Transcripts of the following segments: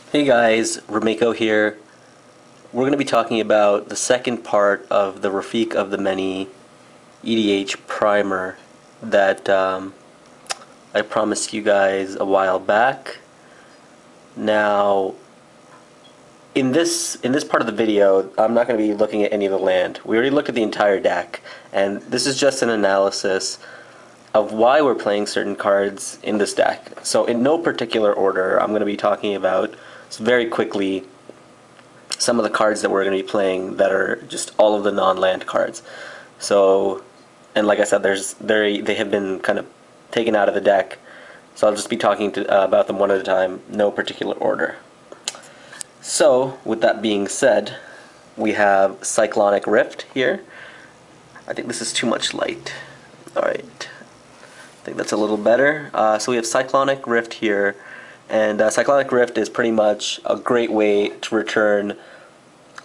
Hey guys, Rameko here. We're going to be talking about the second part of the Rafiq of the Many EDH primer that I promised you guys a while back. Now, in this part of the video, I'm not going to be looking at any of the land. We already looked at the entire deck, and this is just an analysis of why we're playing certain cards in this deck. So in no particular order, I'm going to be talking about very quickly some of the cards that we're going to be playing that are just all of the non-land cards. So, and like I said, they have been kind of taken out of the deck. So I'll just be talking about them one at a time, no particular order. So, with that being said, we have Cyclonic Rift here. I think this is too much light. Alright, I think that's a little better. So we have Cyclonic Rift here, and Cyclonic Rift is pretty much a great way to return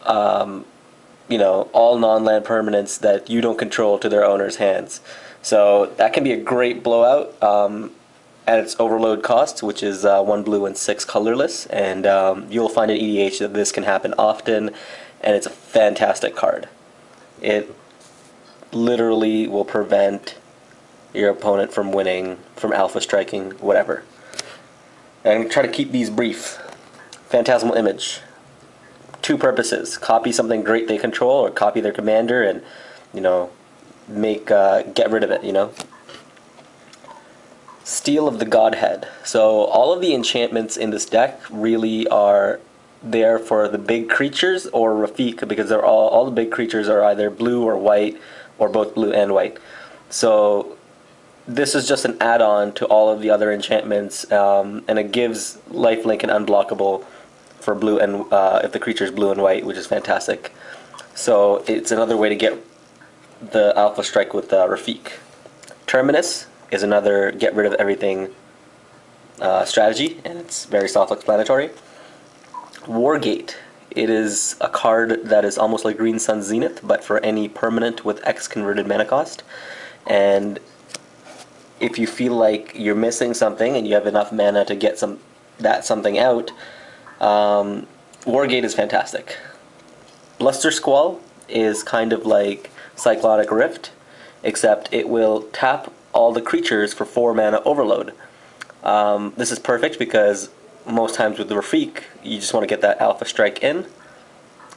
all non-land permanents that you don't control to their owner's hands. So that can be a great blowout at its overload cost, which is 1 blue and 6 colorless, and you'll find in EDH that this can happen often, and it's a fantastic card. It literally will prevent your opponent from winning, from alpha striking, whatever. And try to keep these brief. Phantasmal Image. Two purposes: copy something great they control, or copy their commander and get rid of it. Steel of the Godhead. So all of the enchantments in this deck really are there for the big creatures or Rafiq, because they're all the big creatures are either blue or white, or both blue and white. So this is just an add-on to all of the other enchantments, and it gives lifelink and unblockable for blue and if the creature is blue and white, which is fantastic. So it's another way to get the alpha strike with Rafiq. Terminus is another get rid of everything strategy, and it's very self-explanatory. Wargate. It is a card that is almost like Green Sun Zenith, but for any permanent with X converted mana cost. And if you feel like you're missing something and you have enough mana to get something out, Wargate is fantastic. Bluster Squall is kind of like Cyclonic Rift, except it will tap all the creatures for 4 mana overload. This is perfect because most times with the Rafiq, you just want to get that alpha strike in,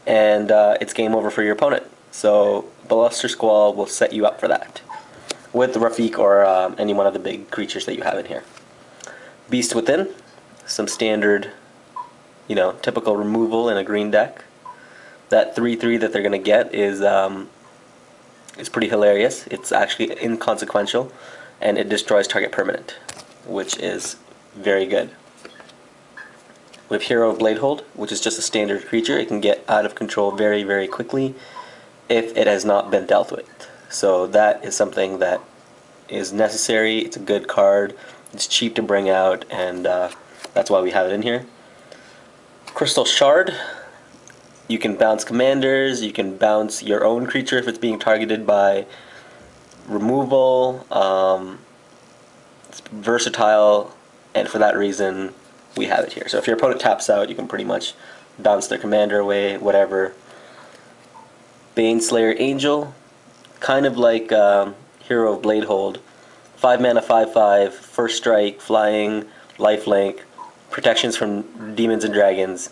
and it's game over for your opponent. So Bluster Squall will set you up for that with the Rafiq or any one of the big creatures that you have in here. Beast Within, some standard, typical removal in a green deck. That 3/3 that they're going to get is pretty hilarious. It's actually inconsequential, and it destroys target permanent, which is very good. We have Hero of Bladehold, which is just a standard creature. It can get out of control very, very quickly if it has not been dealt with. So that is something that is necessary. It's a good card. It's cheap to bring out, and that's why we have it in here. Crystal Shard. You can bounce commanders. You can bounce your own creature if it's being targeted by removal. It's versatile, and for that reason, we have it here. So if your opponent taps out, you can pretty much bounce their commander away, whatever. Baneslayer Angel. Kind of like Hero of Bladehold. 5 mana, 5/5, first strike, flying, lifelink, protections from demons and dragons.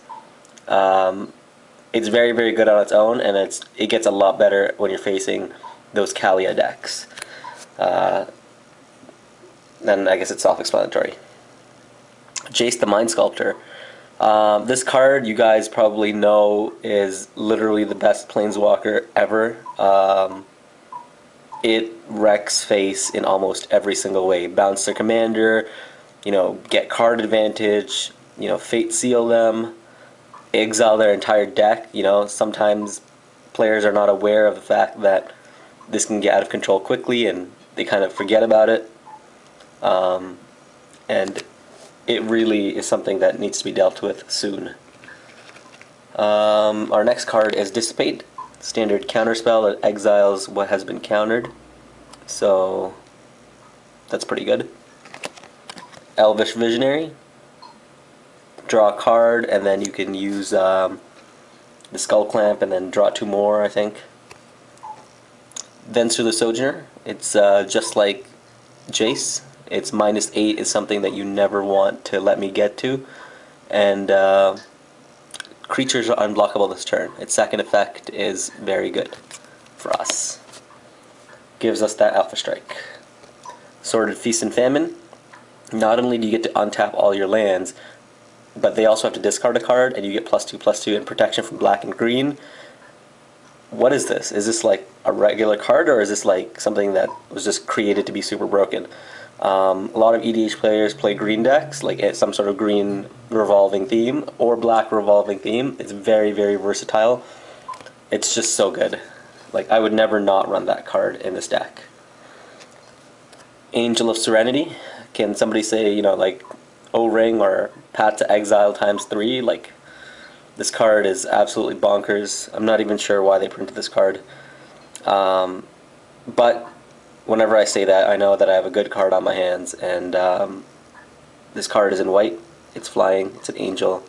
It's very, very good on its own, and it gets a lot better when you're facing those Kalia decks. Then I guess it's self-explanatory. Jace the Mind Sculptor. This card, you guys probably know, is literally the best Planeswalker ever. It wrecks face in almost every single way. Bounce their commander, get card advantage, fate seal them, exile their entire deck. Sometimes players are not aware of the fact that this can get out of control quickly, and they kind of forget about it. And it really is something that needs to be dealt with soon. Our next card is Dissipate. Standard counterspell that exiles what has been countered. So that's pretty good. Elvish Visionary. draw a card, and then you can use the Skull Clamp and then draw 2 more, I think. Venser the Sojourner, it's just like Jace. It's -8 is something that you never want to let me get to, and creatures are unblockable this turn. Its second effect is very good for us. Gives us that Alpha Strike. Sordid Feast and Famine. Not only do you get to untap all your lands, but they also have to discard a card, and you get +2/+2 and protection from black and green. What is this? Is this like a regular card, or is this like something that was just created to be super broken? A lot of EDH players play green decks, like some sort of green revolving theme or black revolving theme. It's very, very versatile. It's just so good. Like, I would never not run that card in this deck. Angel of Serenity. Can somebody say, you know, like O-Ring or Path to Exile ×3? Like, this card is absolutely bonkers. I'm not even sure why they printed this card. But whenever I say that, I know that I have a good card on my hands, and this card is in white. It's flying. It's an angel.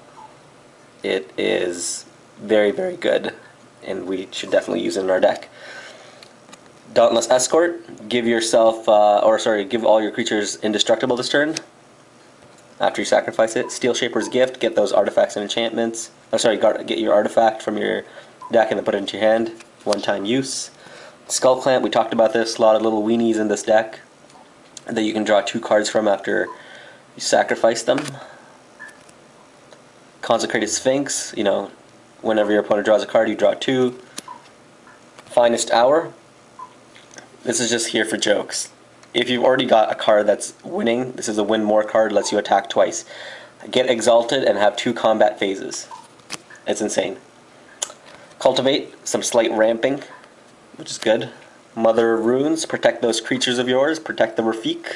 It is very, very good, and we should definitely use it in our deck. Dauntless Escort. Give yourself, give all your creatures indestructible this turn after you sacrifice it. Steel Shaper's Gift. Get those artifacts and enchantments. Get your artifact from your deck and then put it into your hand. One-time use. Skull Clamp, we talked about this. A lot of little weenies in this deck that you can draw 2 cards from after you sacrifice them. Consecrated Sphinx, you know, whenever your opponent draws a card, you draw 2. Finest Hour. This is just here for jokes. If you've already got a card that's winning, this is a win more card, lets you attack twice. Get Exalted and have 2 combat phases. It's insane. Cultivate, some slight ramping, which is good. Mother of Runes, protect those creatures of yours, protect the Rafiq.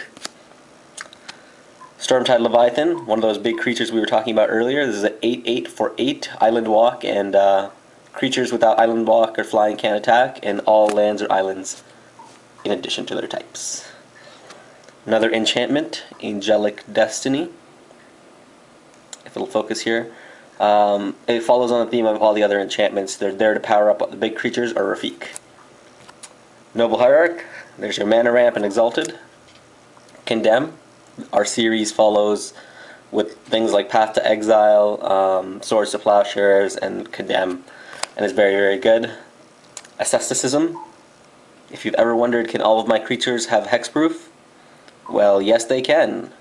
Stormtide Leviathan, one of those big creatures we were talking about earlier. This is an 8/8 for 8 Island Walk, and creatures without Island Walk or flying can't attack, and all lands or islands in addition to their types. Another enchantment, Angelic Destiny. If it'll focus here. It follows on the theme of all the other enchantments. They're there to power up the big creatures or Rafiq. Noble Hierarch, there's your mana ramp and Exalted. Condemn, our series follows with things like Path to Exile, Swords to Plowshares, and Condemn, and is very, very good. Asceticism, if you've ever wondered, can all of my creatures have hexproof? Well, yes they can.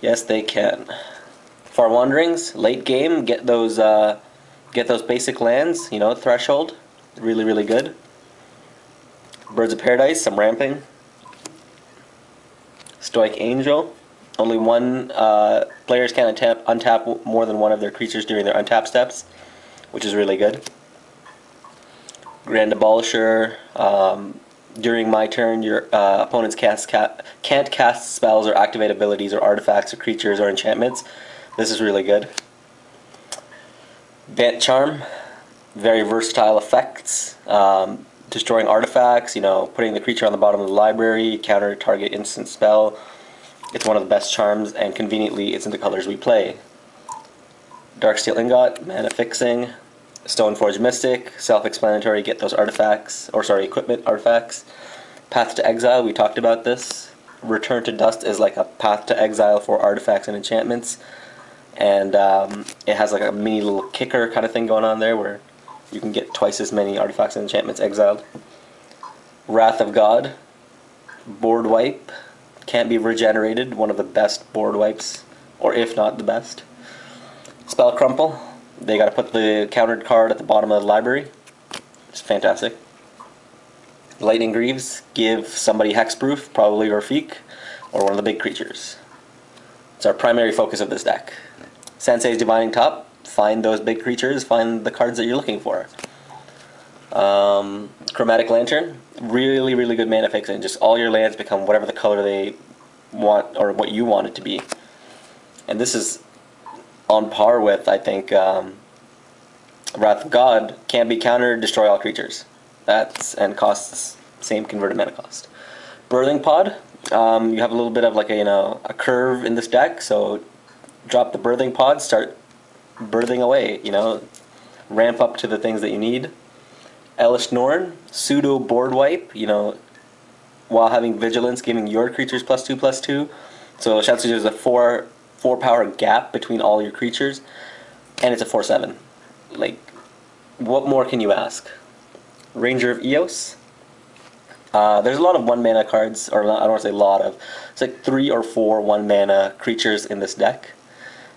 Yes they can. Far Wanderings, late game, get those basic lands, you know, Threshold, really, really good. Birds of Paradise, some ramping. Stoic Angel, only one players can untap more than one of their creatures during their untap steps, which is really good. Grand Abolisher, during my turn, your opponents can't cast spells or activate abilities or artifacts or creatures or enchantments. This is really good. Vant Charm, very versatile effects. Destroying artifacts, you know, putting the creature on the bottom of the library, counter target instant spell. It's one of the best charms, and conveniently it's in the colors we play. Darksteel Ingot, mana fixing. Stoneforge Mystic, self-explanatory, get those artifacts, equipment artifacts. Path to Exile, we talked about this. Return to Dust is like a Path to Exile for artifacts and enchantments. And it has like a mini little kicker kind of thing going on there where you can get twice as many artifacts and enchantments exiled. Wrath of God, board wipe, can't be regenerated, one of the best board wipes, or if not the best. Spell Crumple, they gotta put the countered card at the bottom of the library. It's fantastic. Lightning Greaves, give somebody hexproof, probably Rafiq, or one of the big creatures. It's our primary focus of this deck. Sensei's Divining Top, find those big creatures, find the cards that you're looking for. Chromatic Lantern, really, really good mana fixing. Just all your lands become whatever the color they want, or what you want it to be. And this is on par with, I think, Wrath of God, can't be countered, destroy all creatures. And costs same converted mana cost. Birthing Pod, you have a little bit of like a curve in this deck, so drop the birthing pod, start birthing away, you know, ramp up to the things that you need. Elish Norn, pseudo board wipe, you know, while having vigilance, giving your creatures +2/+2. So essentially there's a four power gap between all your creatures, and it's a 4/7. Like, what more can you ask? Ranger of Eos. There's a lot of 1 mana cards, or I don't want to say a lot of. It's like 3 or 4 1 mana creatures in this deck,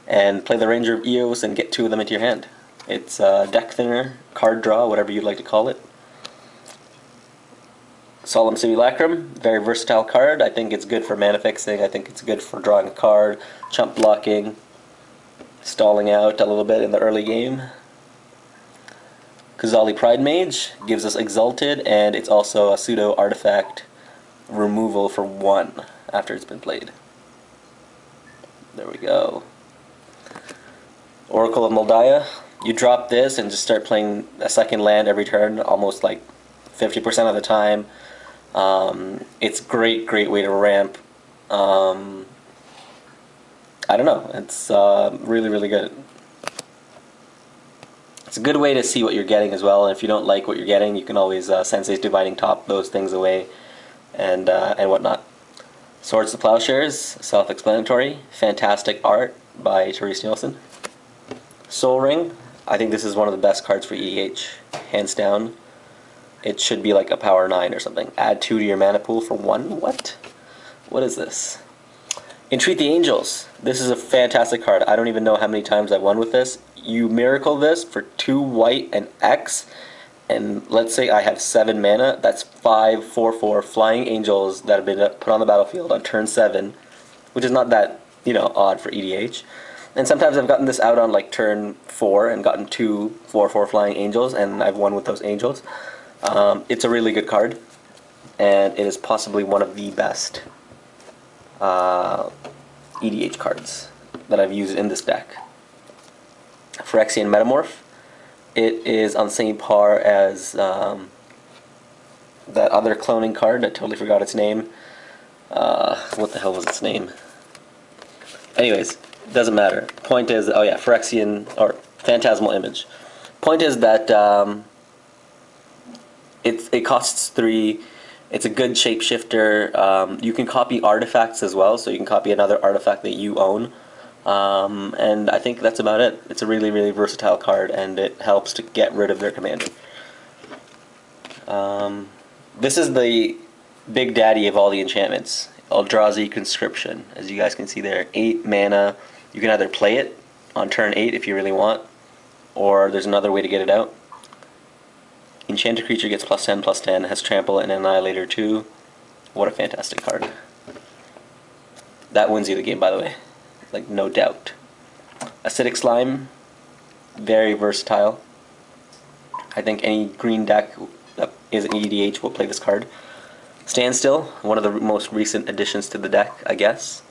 and play the Ranger of Eos and get 2 of them into your hand. It's deck thinner, card draw, whatever you'd like to call it. Solemn Simulacrum, very versatile card. I think it's good for mana fixing. I think it's good for drawing a card, chump blocking, stalling out a little bit in the early game. Kazali Pride Mage gives us Exalted, and it's also a pseudo artifact removal for 1 after it's been played. There we go. Oracle of Moldiah. You drop this and just start playing a second land every turn, almost like 50% of the time. It's great way to ramp. I don't know, it's really good. It's a good way to see what you're getting as well, and if you don't like what you're getting, you can always Sensei's Dividing Top those things away and whatnot. Swords to Plowshares, self-explanatory. Fantastic art by Therese Nielsen. Soul Ring, I think this is one of the best cards for EDH, hands down. It should be like a power 9 or something. Add 2 to your mana pool for 1? What? What is this? Entreat the Angels. This is a fantastic card. I don't even know how many times I've won with this. You miracle this for 2 white and X, and let's say I have 7 mana. That's 5 4/4 Flying Angels that have been put on the battlefield on turn 7, which is not that, you know, odd for EDH. And sometimes I've gotten this out on like turn 4 and gotten 2 4/4 Flying Angels, and I've won with those Angels. It's a really good card, and it is possibly one of the best EDH cards that I've used in this deck. Phyrexian Metamorph. It is on the same par as that other cloning card. I totally forgot its name. What the hell was its name? Anyways, doesn't matter. Point is, oh yeah, Phyrexian, or Phantasmal Image. Point is that it costs 3. It's a good shapeshifter. You can copy artifacts as well, so you can copy another artifact that you own. And I think that's about it. It's a really versatile card, and it helps to get rid of their commander. This is the big daddy of all the enchantments. Eldrazi Conscription, as you guys can see there. 8 mana. You can either play it on turn 8 if you really want, or there's another way to get it out. Enchanted creature gets +10/+10, has trample and annihilator too. What a fantastic card. That wins you the game, by the way. Like, no doubt. Acidic Slime, very versatile. I think any green deck that is an EDH will play this card. Standstill, one of the most recent additions to the deck, I guess.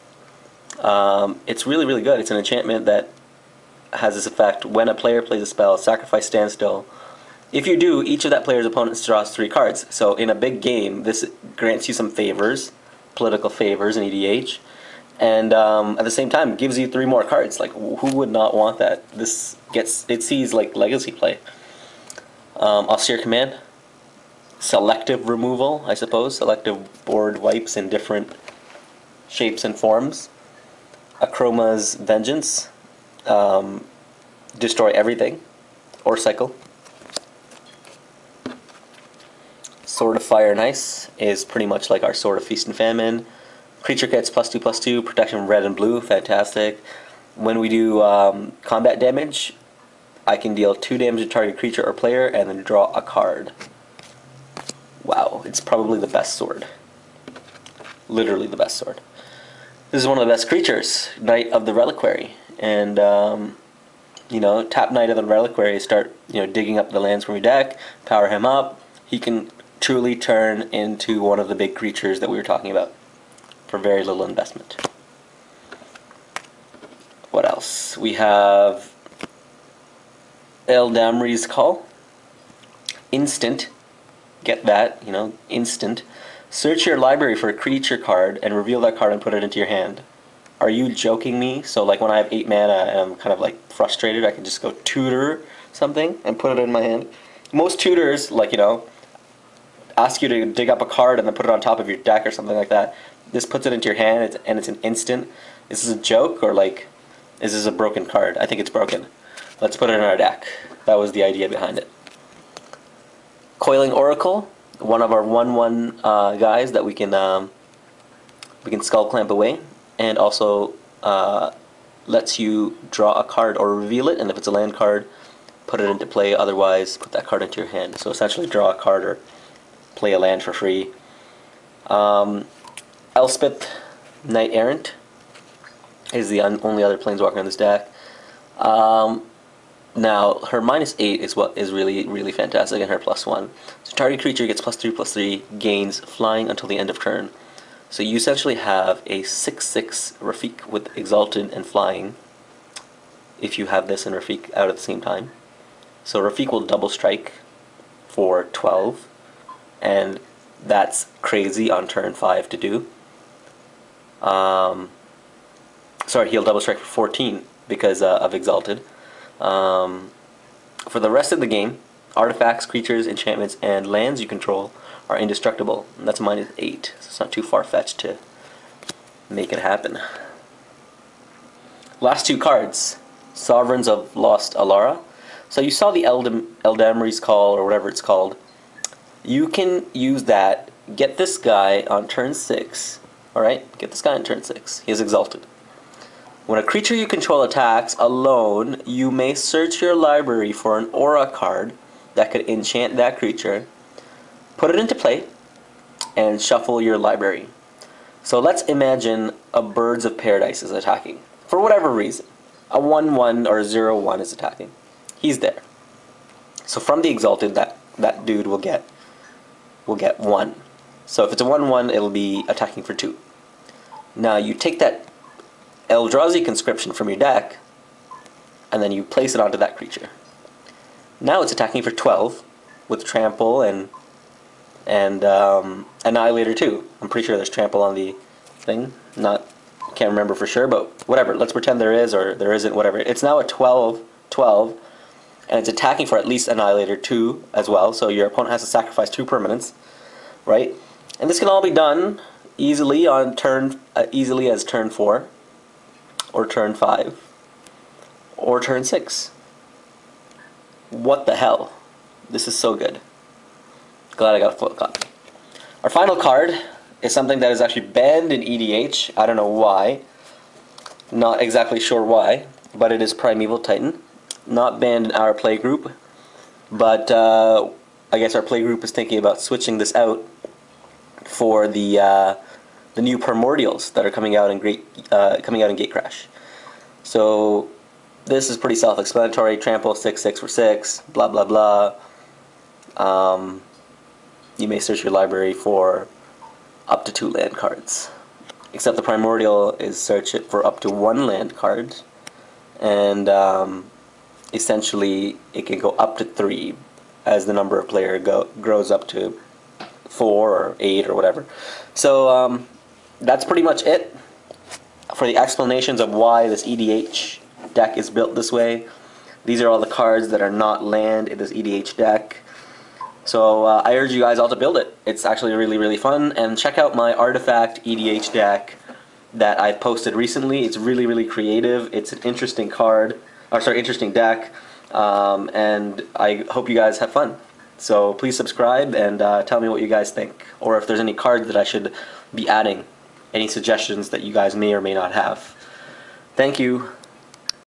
It's really good. It's an enchantment that has this effect: when a player plays a spell, sacrifice Standstill. If you do, each of that player's opponents draws 3 cards. So in a big game, this grants you some favors, political favors in EDH, and at the same time gives you 3 more cards. Like, who would not want that? It sees like legacy play. Austere Command, selective removal, I suppose. Selective board wipes in different shapes and forms. Akroma's Vengeance, destroy everything, or cycle. Sword of Fire and Ice is pretty much like our Sword of Feast and Famine. Creature gets +2/+2, protection red and blue, fantastic. When we do combat damage, I can deal 2 damage to target creature or player and then draw a card. Wow, it's probably the best sword. Literally the best sword. This is one of the best creatures, Knight of the Reliquary. And, you know, tap Knight of the Reliquary, start, you know, digging up the lands from your deck, power him up. He can truly turn into one of the big creatures that we were talking about for very little investment. What else? We have Eldamri's Call. Instant. Get that, you know, instant. Search your library for a creature card and reveal that card and put it into your hand. are you joking me? So like when I have 8 mana and I'm kind of like frustrated, I can just go tutor something and put it in my hand. Most tutors, like, you know, ask you to dig up a card and then put it on top of your deck or something like that. This puts it into your hand and it's an instant. Is this a joke, or like, is this a broken card? I think it's broken. Let's put it in our deck. That was the idea behind it. Coiling Oracle, one of our 1/1 guys that we can Skull Clamp away, and also lets you draw a card or reveal it, and if it's a land card, put it into play. Otherwise, put that card into your hand. So essentially, draw a card or play a land for free. Elspeth, Knight Errant, is the only other planeswalker in this deck. Now, her -8 is what is really, really fantastic, and her +1. So target creature gets +3/+3, gains flying until the end of turn. So you essentially have a 6/6 Rafiq with Exalted and flying, if you have this and Rafiq out at the same time. So Rafiq will double strike for 12, and that's crazy on turn 5 to do. Sorry, he'll double strike for 14 because of Exalted. For the rest of the game, artifacts, creatures, enchantments, and lands you control are indestructible. And that's -8, so it's not too far-fetched to make it happen. Last 2 cards, Sovereigns of Lost Alara. So you saw the Eldamri's Call, or whatever it's called. You can use that, get this guy on turn 6, alright? Get this guy on turn 6, he is Exalted. When a creature you control attacks alone, you may search your library for an aura card that could enchant that creature, put it into play, and shuffle your library. So let's imagine a Birds of Paradise is attacking, for whatever reason. A 1/1 or a 0/1 is attacking. He's there. So from the Exalted, that dude will get 1. So if it's a 1/1, it'll be attacking for 2. Now you take that Eldrazi Conscription from your deck, and then you place it onto that creature. Now it's attacking for 12 with Trample and Annihilator 2. I'm pretty sure there's Trample on the thing. Can't remember for sure, but whatever. Let's pretend there is or there isn't. Whatever. It's now a 12, and it's attacking for at least Annihilator 2 as well. So your opponent has to sacrifice 2 permanents, right? And this can all be done easily on easily as turn 4. Or turn 5, or turn 6. What the hell? This is so good. Glad I got a photocopy. Our final card is something that is actually banned in EDH. I don't know why. Not exactly sure why, but it is Primeval Titan. Not banned in our playgroup, but I guess our playgroup is thinking about switching this out for the new Primordials that are coming out in Gatecrash. So this is pretty self-explanatory. Trample 6/6 for 6. Blah blah blah. You may search your library for up to 2 land cards. Except the Primordial is search it for up to 1 land card, and essentially it can go up to 3 as the number of player grows up to 4 or 8 or whatever. So that's pretty much it for the explanations of why this EDH deck is built this way. These are all the cards that are not land in this EDH deck. So I urge you guys all to build it. It's actually really, really fun. And check out my Artifact EDH deck that I've posted recently. It's really, really creative. It's an interesting interesting deck. And I hope you guys have fun. So please subscribe and tell me what you guys think. Or if there's any cards that I should be adding. Any suggestions that you guys may or may not have. Thank you.